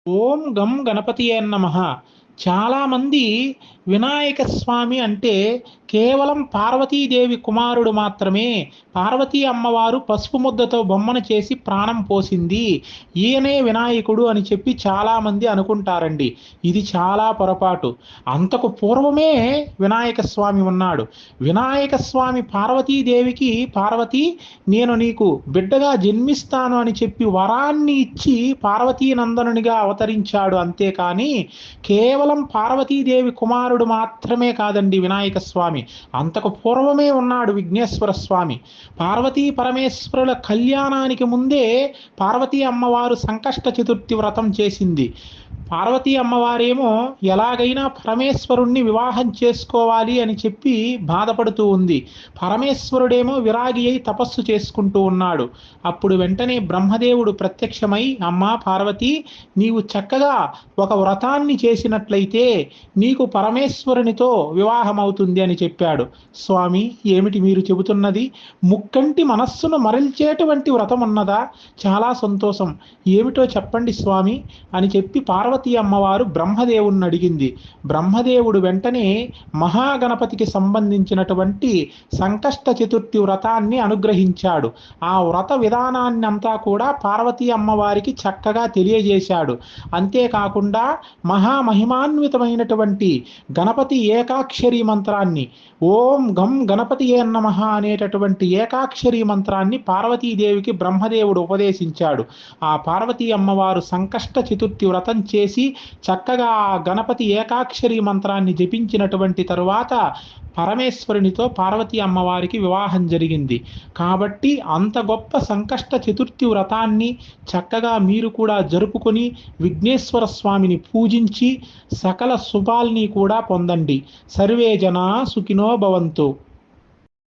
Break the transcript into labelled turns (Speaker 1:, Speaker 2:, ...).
Speaker 1: ఓం గం గణపతియే నమః. చాలామంది వినాయక స్వామి అంటే కేవలం పార్వతీదేవి కుమారుడు మాత్రమే. పార్వతీ అమ్మవారు పసుపు ముద్దతో బొమ్మను చేసి ప్రాణం పోసింది. ఈయనే వినాయకుడు అని చెప్పి చాలామంది అనుకుంటారండి. ఇది చాలా పొరపాటు. అంతకు పూర్వమే వినాయక స్వామి ఉన్నాడు. వినాయక స్వామి పార్వతీదేవికి పార్వతి నేను నీకు బిడ్డగా జన్మిస్తాను అని చెప్పి వరాన్ని ఇచ్చి పార్వతీ నందనునిగా అవతరించాడు. అంతేకాని కేవలం పార్వతీదేవి కుమారుడు మాత్రమే కాదండి వినాయక స్వామి. అంతకు పూర్వమే ఉన్నాడు విఘ్నేశ్వర స్వామి. పార్వతీ పరమేశ్వరుల కళ్యాణానికి ముందే పార్వతీ అమ్మవారు సంకష్ట చతుర్థి వ్రతం చేసింది. పార్వతీ అమ్మవారేమో ఎలాగైనా పరమేశ్వరుణ్ణి వివాహం చేసుకోవాలి అని చెప్పి బాధపడుతూ ఉంది. పరమేశ్వరుడేమో విరాగి అయి తపస్సు చేసుకుంటూ ఉన్నాడు. అప్పుడు వెంటనే బ్రహ్మదేవుడు ప్రత్యక్షమై, అమ్మా పార్వతి, నీవు చక్కగా ఒక వ్రతాన్ని చేసినట్లయితే నీకు పరమేశ్వరునితో వివాహం అవుతుంది అని చెప్పాడు. స్వామి, ఏమిటి మీరు చెబుతున్నది? ముక్కంటి మనస్సును మరల్చేటువంటి వ్రతం ఉన్నదా? చాలా సంతోషం, ఏమిటో చెప్పండి స్వామి అని చెప్పి పార్వతీ అమ్మవారు బ్రహ్మదేవుణ్ణి అడిగింది. బ్రహ్మదేవుడు వెంటనే మహాగణపతికి సంబంధించినటువంటి సంకష్ట చతుర్థి వ్రతాన్ని అనుగ్రహించాడు. ఆ వ్రత విధానాన్ని అంతా కూడా పార్వతీ అమ్మవారికి చక్కగా తెలియజేశాడు. అంతేకాకుండా మహామహిమాన్వితమైనటువంటి గణపతి ఏకాక్షరీ మంత్రాన్ని, ఓం గం గణపతియే నమః అనేటటువంటి ఏకాక్షరీ మంత్రాన్ని పార్వతీదేవికి బ్రహ్మదేవుడు ఉపదేశించాడు. ఆ పార్వతీ అమ్మవారు సంకష్ట చతుర్థి వ్రతం చేసి చక్కగా ఆ గణపతి ఏకాక్షరీ మంత్రాన్ని జపించినటువంటి తరువాత పరమేశ్వరునితో పార్వతీ అమ్మవారికి వివాహం జరిగింది. కాబట్టి అంత గొప్ప సంకష్ట చతుర్థి వ్రతాన్ని చక్కగా మీరు కూడా జరుపుకొని విఘ్నేశ్వర స్వామిని పూజించి సకల శుభాల్ని కూడా పొందండి. సర్వే జనా సుఖినో భవంతు.